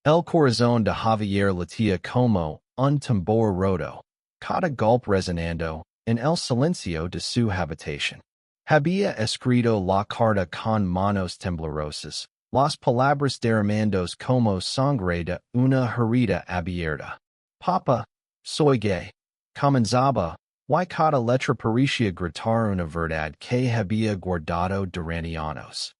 El corazón de Javier latía como un tambor roto, cada golpe resonando en el silencio de su habitación. Había escrito la carta con manos temblorosas, las palabras derramándose como sangre de una herida abierta. Papa, soy gay. Comenzaba, y cada letra parecía gritar una verdad que había guardado durante años.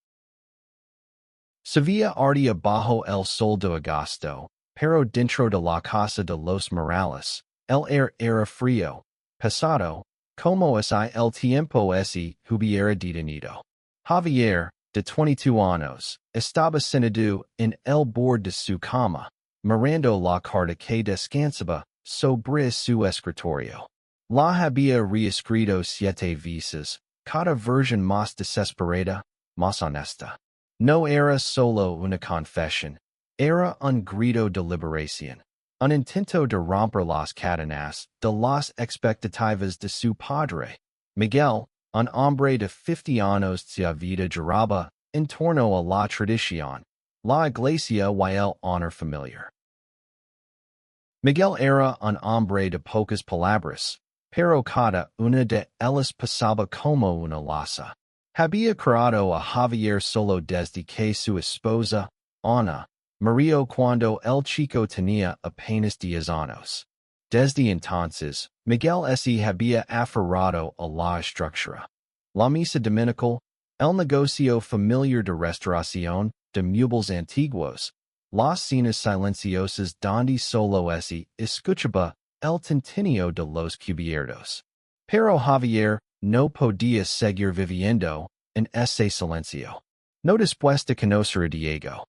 Sevilla ardía bajo el sol de agosto, pero dentro de la casa de los Morales, el aire era frío, pesado, como si el tiempo se hubiera detenido. Javier, de 22 años, estaba sentado en el borde de su cama, mirando la carta que descansaba sobre su escritorio. La había reescrito 7 veces, cada versión más desesperada, más honesta. No era solo una confesión, era un grito de liberación, un intento de romper las cadenas de las expectativas de su padre. Miguel, un hombre de 50 años de vida giraba en torno a la tradición, la iglesia y el honor familiar. Miguel era un hombre de pocas palabras, pero cada una de ellas pasaba como una laza. Había creado a Javier solo desde que su esposa, Ana, murió cuando el chico tenía apenas 10 años. Desde entonces, Miguel se había aferrado a la estructura. La misa dominical, el negocio familiar de restauración de muebles antiguos, las cenas silenciosas donde solo se escuchaba el tintineo de los cubiertos. Pero Javier no podía seguir viviendo en ese silencio. No después de conocer a Diego.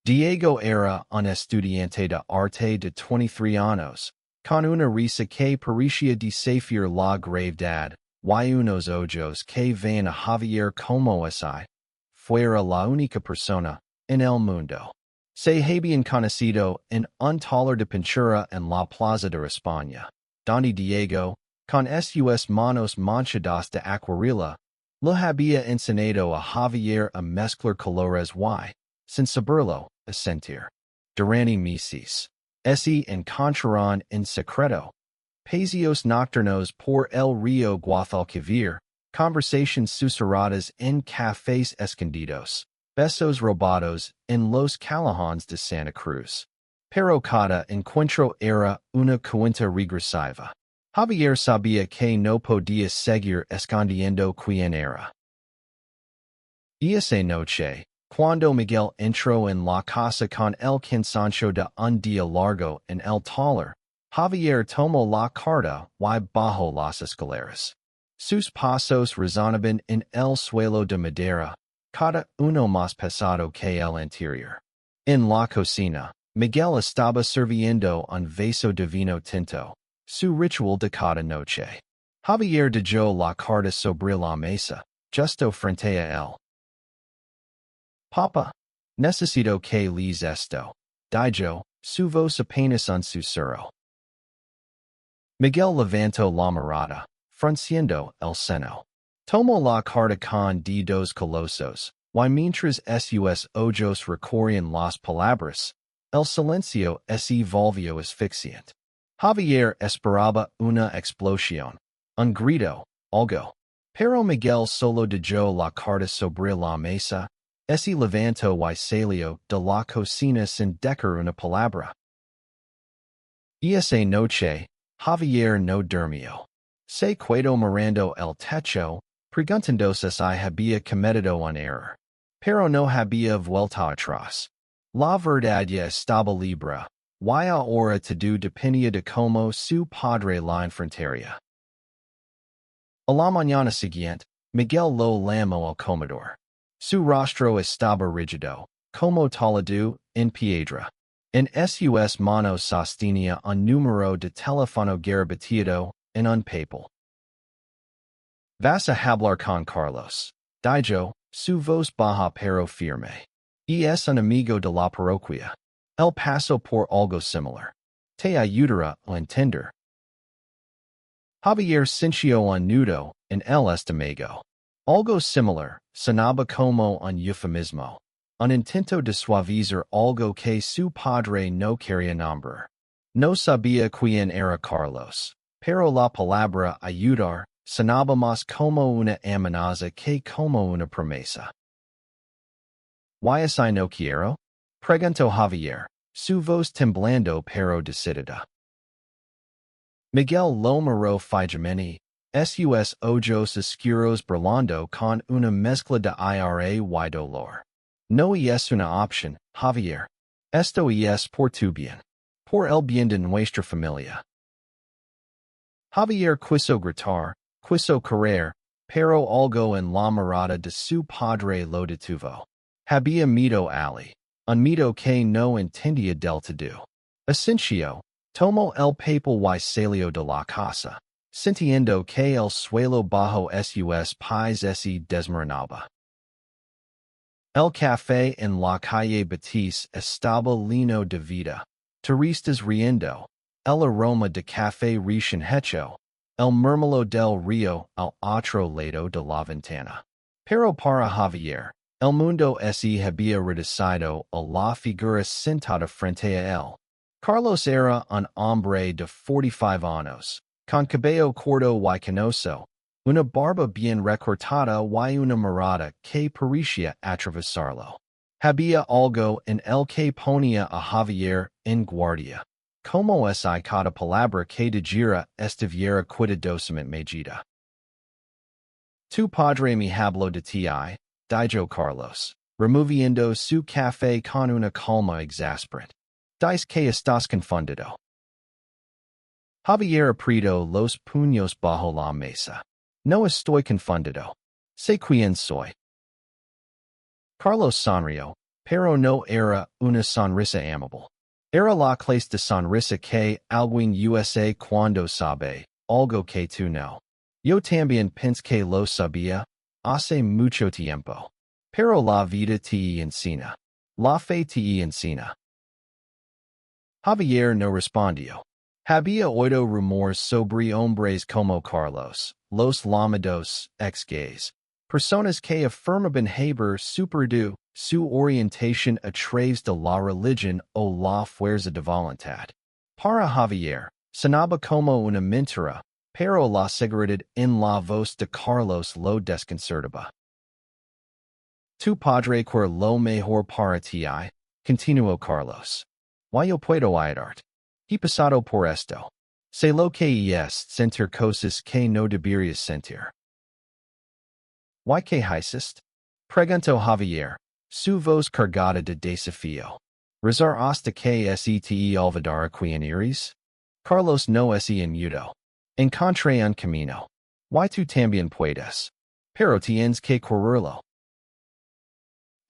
Diego era un estudiante de arte de 23 años, con una risa que parecía desafiar la gravedad, y unos ojos que veían a Javier como si fuera la única persona en el mundo. Se habían conocido en un taller de pintura en la Plaza de España, donde Diego, con sus manos manchadas de acuarela, lo había enseñado a Javier a mezclar colores y, sin saberlo, a sentir. Durante meses, se encontraron en secreto. Paseos nocturnos por el río Guadalquivir, conversations susurradas en cafés escondidos, besos robados en los callejones de Santa Cruz. Pero cada encuentro era una cuenta regresiva. Javier sabía que no podía seguir escondiendo quién era. Esa noche, cuando Miguel entró en la casa con el cansancio de un día largo en el taller, Javier tomó la carta y bajó las escaleras. Sus pasos resonaban en el suelo de madera, cada uno más pesado que el anterior. En la cocina, Miguel estaba sirviendo un vaso de vino tinto, su ritual de cada noche. Javier dejó la carta sobre la mesa, justo frente a él. Papa, necesito que lees esto, dijo, su voz apenas un susurro. Miguel levantó la mirada, frunciendo el seno. Tomó la carta con dedos colosos, y mientras sus ojos recorrían las palabras, el silencio se volvió asfixiante. Javier esperaba una explosión, un grito, algo. Pero Miguel solo dejó la carta sobre la mesa, se levantó y salió de la cocina sin decir una palabra. Esa noche, Javier no durmió. Se quedó mirando el techo, preguntándose si había cometido un error. Pero no había vuelta atrás. La verdad ya estaba libre, y ahora todo dependía de cómo su padre la enfrentaría. A la mañana siguiente, Miguel lo llamó al comedor. Su rostro estaba rígido, como talado en piedra. En sus manos sostenía un número de teléfono grabado en un papel. Vas a hablar con Carlos, dijo, su voz baja pero firme. Y es un amigo de la parroquia. Él pasó por algo similar. Te ayudará a entender. Javier sintió un nudo en el estómago. Algo similar sonaba como un eufemismo. un intento de suavizar algo que su padre no quería nombrar. No sabía quién era Carlos, pero la palabra ayudar sonaba más como una amenaza que como una promesa. ¿Why así no quiero? Preguntó Javier, su voz temblando pero decidida. Miguel lo miró fijamente, sus ojos oscuros brillando con una mezcla de ira y dolor. No es una opción, Javier. Esto es por tu bien. Por el bien de nuestra familia. Javier quiso gritar, quiso correr, pero algo en la mirada de su padre lo detuvo. Había miedo Ali, un miedo que no entendía del todo. Asencio, tomó el papel y salió de la casa, sintiendo que el suelo bajo sus pies se desmoronaba. El café en la calle Betis estaba lleno de vida. Turistas riendo, el aroma de café recién hecho, el murmullo del río al otro lado de la ventana. Pero para Javier, el mundo se había reducido a la figura sentada frente a él. Carlos era un hombre de 45 años, con cabello corto y canoso, una barba bien recortada y una mirada que parecía atravesarlo. Había algo en el que ponía a Javier en guardia. Como cada palabra que dijera estuviera cuidadosamente medida. Tu padre me habló de ti, dijo Carlos, removiendo su café con una calma exasperante. Dice que estás confundido. Javier apretó los puños bajo la mesa. No estoy confundido. Sé quién soy. Carlos sonrió, pero no era una sonrisa amable. Era la clase de sonrisa que alguien usa cuando sabe algo que tú no. Yo también pensé que lo sabía hace mucho tiempo. Pero la vida te enseña. La fe te enseña. Javier no respondió. Había oído rumores sobre hombres como Carlos, los llamados ex-gays, personas que afirmaban haber superado su orientación a través de la religión o la fuerza de voluntad. Para Javier, sonaba como una mentira, pero la seguridad en la voz de Carlos lo desconcertaba. Tu padre quiere lo mejor para ti, continuó Carlos. Yo puedo ayudarte. He pasado por esto. Sé lo que es sentir cosas que no deberías sentir. ¿Why que hiciste? Preguntó Javier, su voz cargada de desafío. ¿Rezar hasta que te olvidara quién eres? Carlos no se enmudó. Encontré un camino. Why tú también puedes. Pero tienes que correrlo.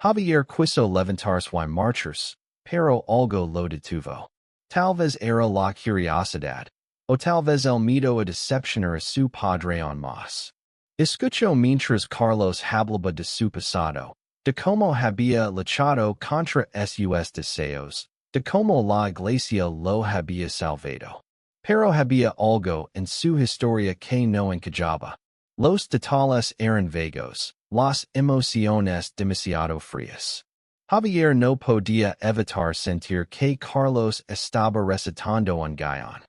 Javier quiso levantarse y marcharse, pero algo lo detuvo. Tal vez era la curiosidad, o tal vez el miedo a decepcionar a su padre aún más. Escuchó mientras Carlos hablaba de su pasado, de cómo había luchado contra sus deseos, de cómo la iglesia lo había salvado. Pero había algo en su historia que no encajaba. Los detalles eran vagos, las emociones demasiado frías. Javier no podía evitar sentir que Carlos estaba recitando un guión.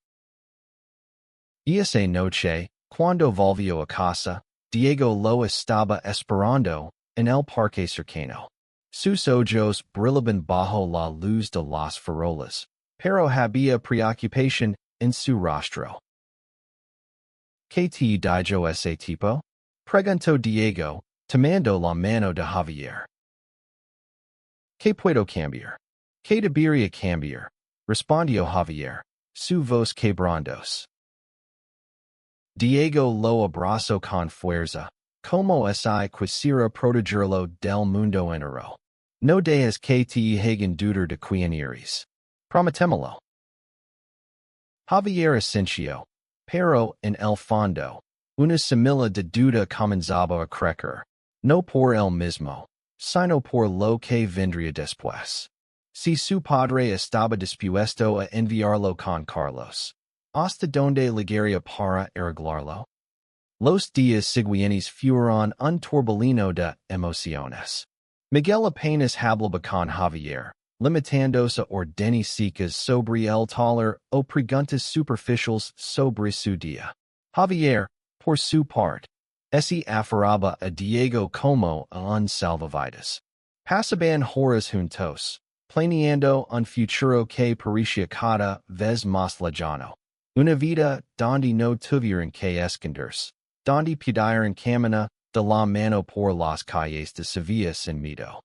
Esa noche, cuando volvió a casa, Diego lo estaba esperando en el parque cercano. Sus ojos brillaban bajo la luz de las farolas, pero había preocupación en su rostro. ¿Qué te dijo ese tipo? Preguntó Diego, tomando la mano de Javier. ¿Qué puedo cambiar? ¿Qué debería cambiar? Respondió Javier, su voz quebrantos. Diego lo abrazó con fuerza, como si quisiera protegerlo del mundo entero. No dejes que te hagan dudar de quién eres. Prométemelo. Javier asintió, pero en el fondo, una semilla de duda comenzaba a crecer, no por él mismo, sino por lo que vendría después. Si su padre estaba dispuesto a enviarlo con Carlos, ¿hasta dónde llegaría para arreglarlo? Los días siguientes fueron un torbellino de emociones. Miguel apenas hablaba con Javier, limitándose a ordenicicas sobre el taller o preguntas superficiales sobre su día. Javier, por su parte, se aferraba a Diego como a un salvavidas. Pasaban horas juntos, planeando un futuro que parecía cada vez más lejano. Una vida donde no tuvieran que esconderse, donde pudieran caminar de la mano por las calles de Sevilla sin miedo.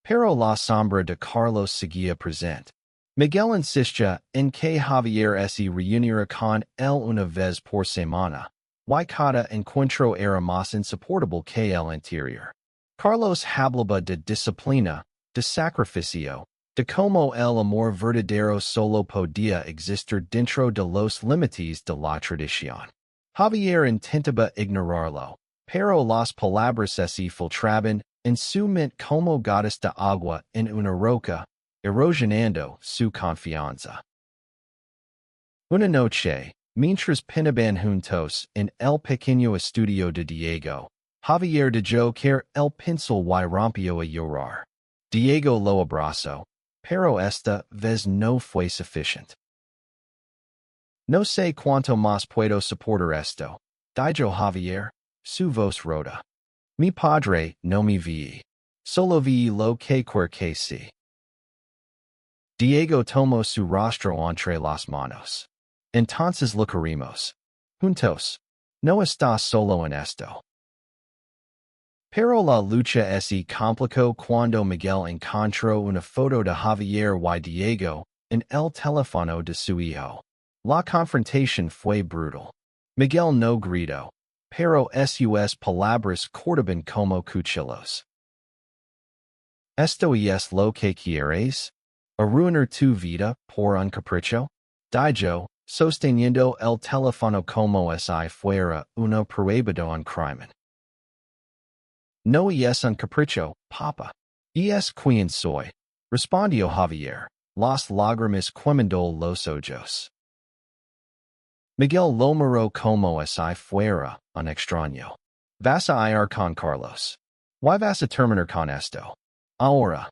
Pero la sombra de Carlos seguía presente. Miguel insistía en que Javier se reuniera con él una vez por semana, y cada encuentro era más insoportable que el anterior. Carlos hablaba de disciplina, de sacrificio, de cómo el amor verdadero solo podía existir dentro de los límites de la tradición. Javier intentaba ignorarlo, pero las palabras se filtraban en su mente como gotas de agua en una roca, erosionando su confianza. Una noche, mientras penaban juntos en el pequeño estudio de Diego, Javier dejó caer el pincel y rompió a llorar. Diego lo abrazó, pero esta vez no fue suficiente. No sé cuánto más puedo soportar esto, dijo Javier, su voz rota. Mi padre no me vi. Solo vi lo que quería sí. Diego tomó su rostro entre las manos. Entonces lucharemos. Juntos. No estás solo en esto. Pero la lucha se complicó cuando Miguel encontró una foto de Javier y Diego en el teléfono de su hijo. La confrontación fue brutal. Miguel no gritó, pero sus palabras cortaban como cuchillos. ¿Esto es lo que quieres? ¿Arruinar tu vida por un capricho? Dijo, sosteniendo el teléfono como si fuera una prueba de un crimen. No es un capricho, papa. Es quien soy, respondió Javier, las lágrimas quemando los ojos. Miguel lo miró como si fuera un extraño. ¿Vas a ir con Carlos? ¿Why vas a terminar con esto? Ahora.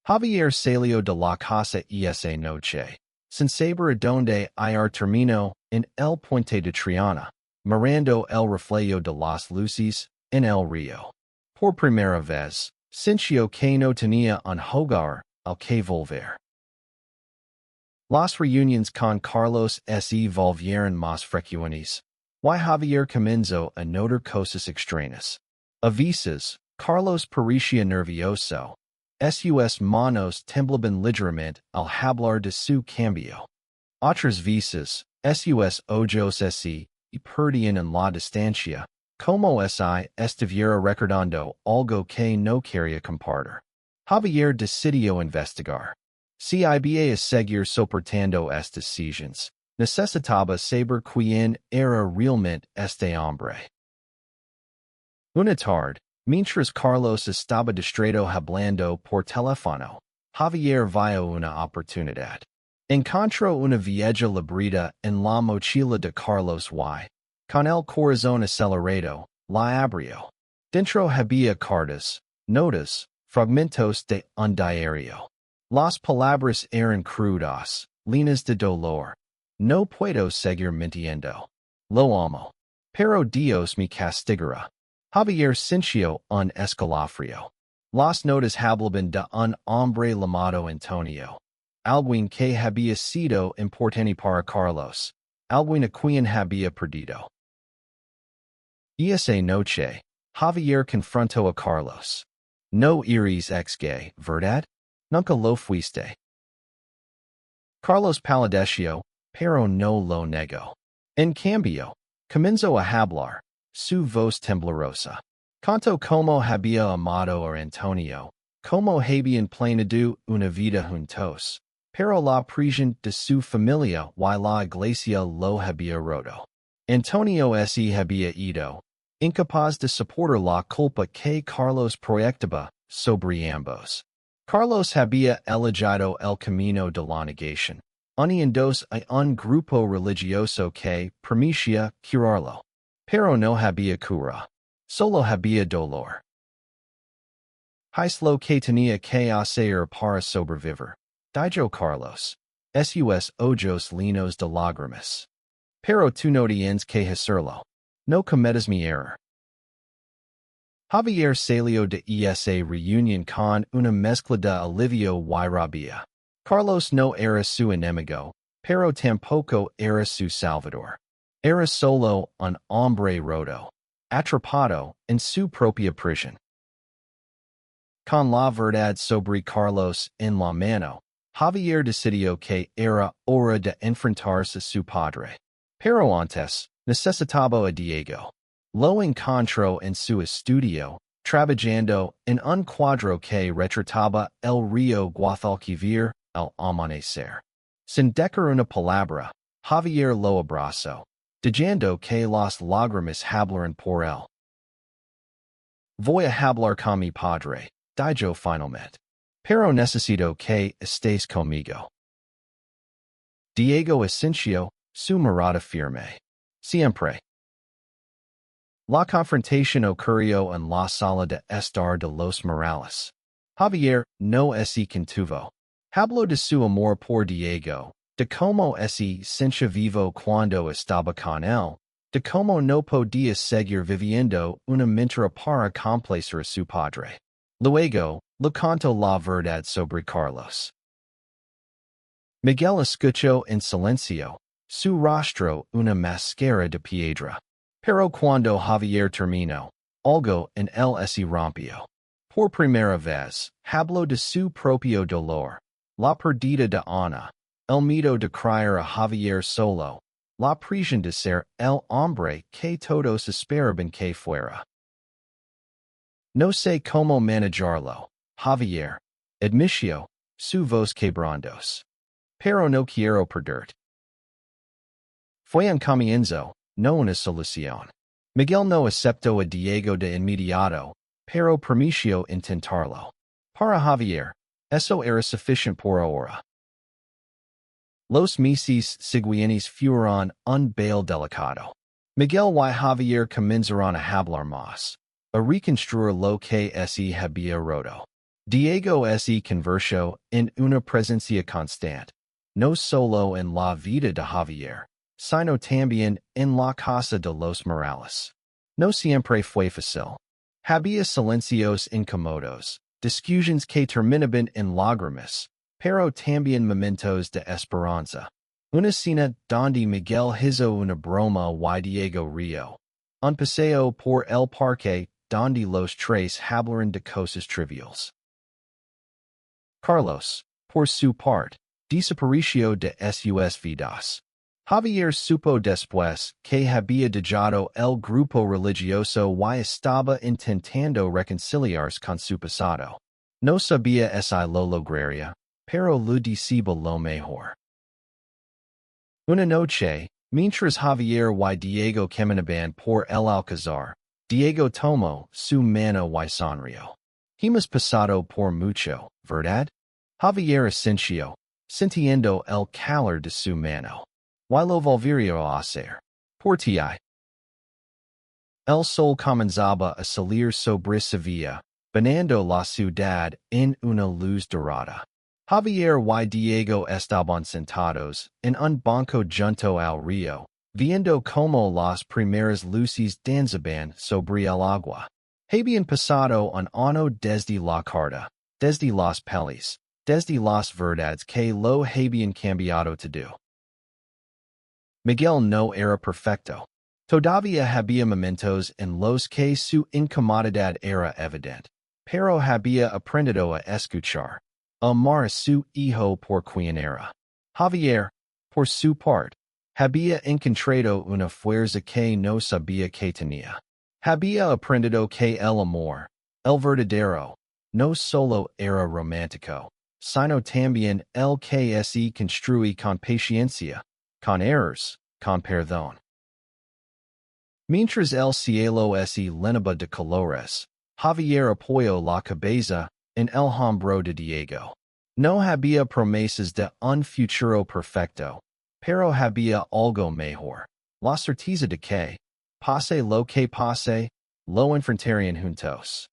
Javier salió de la casa esa noche, sin saber dónde ir terminó en el puente de Triana, mirando el reflejo de las luces en el río. Por primera vez, sintió que no tenía un hogar al que volver. Las reuniones con Carlos se volvieron más frecuentes, y Javier comenzó a notar cosas extrañas. A veces, Carlos parecía nervioso. Sus manos temblaban ligeramente al hablar de su cambio. Otras veces, sus ojos se perdían en la distancia, como si estuviera recordando algo que no quería compartir. Javier decidió investigar. Si iba a seguir soportando estas sesiones, necesitaba saber quién era realmente este hombre. Una tarde, mientras Carlos estaba distraído hablando por teléfono, Javier vio una oportunidad. Encontró una vieja libreta en la mochila de Carlos y, con el corazón acelerado, la abrió. Dentro había cartas, notas, fragmentos de un diario. Las palabras eran crudas, llenas de dolor. No puedo seguir mintiendo. Lo amo. Pero Dios me castigará. Javier sintió un escalofrío. Las notas hablaban de un hombre llamado Antonio. Alguien que había sido importante para Carlos. Alguien a quien había perdido. Esa noche, Javier confrontó a Carlos. No eres ex-gay, ¿verdad? Nunca lo fuiste. Carlos palideció, pero no lo negó. En cambio, comenzó a hablar, su voz temblorosa. Contó cómo había amado a Antonio, cómo habían planeado una vida juntos, pero la prisión de su familia y la iglesia lo había roto. Antonio se había ido, incapaz de soportar la culpa que Carlos proyectaba sobre ambos. Carlos había elegido el camino de la negación, uniéndose a un grupo religioso que prometía curarlo. Pero no había cura. Solo había dolor. His lo que tenía que hacer para sobrevivir. Dijo Carlos. Sus ojos llenos de lágrimas. Pero tú no tienes que hacerlo. No cometas mi error. Javier salió de esa reunión con una mezcla de alivio y rabia. Carlos no era su enemigo, pero tampoco era su salvador. Era solo un hombre roto, atrapado en su propia prisión. Con la verdad sobre Carlos en la mano, Javier decidió que era hora de enfrentarse a su padre. Pero antes, necesitaba a Diego. Lo encontró en su estudio, trabajando en un cuadro que retrataba el río Guadalquivir al amanecer. Sin decir una palabra, Javier lo abrazó, diciendo que las lágrimas hablaran por él. Voy a hablar con mi padre, dijo finalmente. Pero necesito que estés conmigo. Diego asintió, su mirada firme. Siempre. La confrontación ocurrió en la sala de estar de los Morales. Javier no se contuvo. Habló de su amor por Diego, de cómo se sentía vivo cuando estaba con él, de cómo no podía seguir viviendo una mentira para complacer a su padre. Luego, le contó la verdad sobre Carlos. Miguel escuchó en silencio, su rostro una máscara de piedra. Pero cuando Javier terminó, algo en él se rompió. Por primera vez, habló de su propio dolor, la pérdida de Ana, el miedo de creer a Javier solo, la presión de ser el hombre que todos esperaban que fuera. No sé cómo manejarlo, Javier, admitió, su voz quebrantos. Pero no quiero perderte. Fue un comienzo, no una solución. Miguel no aceptó a Diego de inmediato, pero permitió intentarlo. Para Javier, eso era suficiente por ahora. Los meses siguientes fueron un baile delicado. Miguel y Javier comenzaron a hablar más, a reconstruir lo que se había roto. Diego se convirtió en una presencia constante, no solo en la vida de Javier, sino también en la casa de los Morales. No siempre fue fácil. Había silencios incómodos, discusiones que terminaban en lágrimas, pero también momentos de esperanza. Una cena donde Miguel hizo una broma y Diego rió. Un paseo por el parque donde los tres hablaron de cosas triviales. Carlos, por su parte, desapareció de sus vidas. Javier supo después que había dejado el grupo religioso y estaba intentando reconciliarse con su pasado. No sabía si lo lograría, pero lo deseaba lo mejor. Una noche, mientras Javier y Diego caminaban por el alcázar, Diego tomó su mano y sonrió. Hemos pasado por mucho, ¿verdad? Javier asintió, sintiendo el calor de su mano. Y lo volvería a hacer. Por ti. El sol comenzaba a salir sobre Sevilla, bañando la ciudad en una luz dorada. Javier y Diego estaban sentados en un banco junto al río, viendo cómo las primeras luces danzaban sobre el agua. Habían pasado un año desde la carta, desde las pelis, desde las verdades que lo habían cambiado todo. Miguel no era perfecto. Todavía había momentos en los que su incomodidad era evidente, pero había aprendido a escuchar, a amar a su hijo por quien era. Javier, por su parte, había encontrado una fuerza que no sabía que tenía. Había aprendido que el amor, el verdadero, no solo era romántico, sino también el que se construye con paciencia, con errors, con perdón. Mientras el cielo se llenaba de colores, Javier apoyó la cabeza en el hombro de Diego. No había promesas de un futuro perfecto, pero había algo mejor, la certeza de que, pase lo que pase, lo enfrentarían juntos.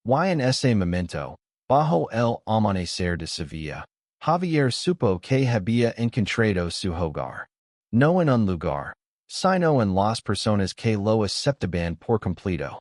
Y en ese momento, bajo el amanecer de Sevilla, Javier supo que había encontrado su hogar. No en un lugar, sino en las personas que lo aceptaban por completo.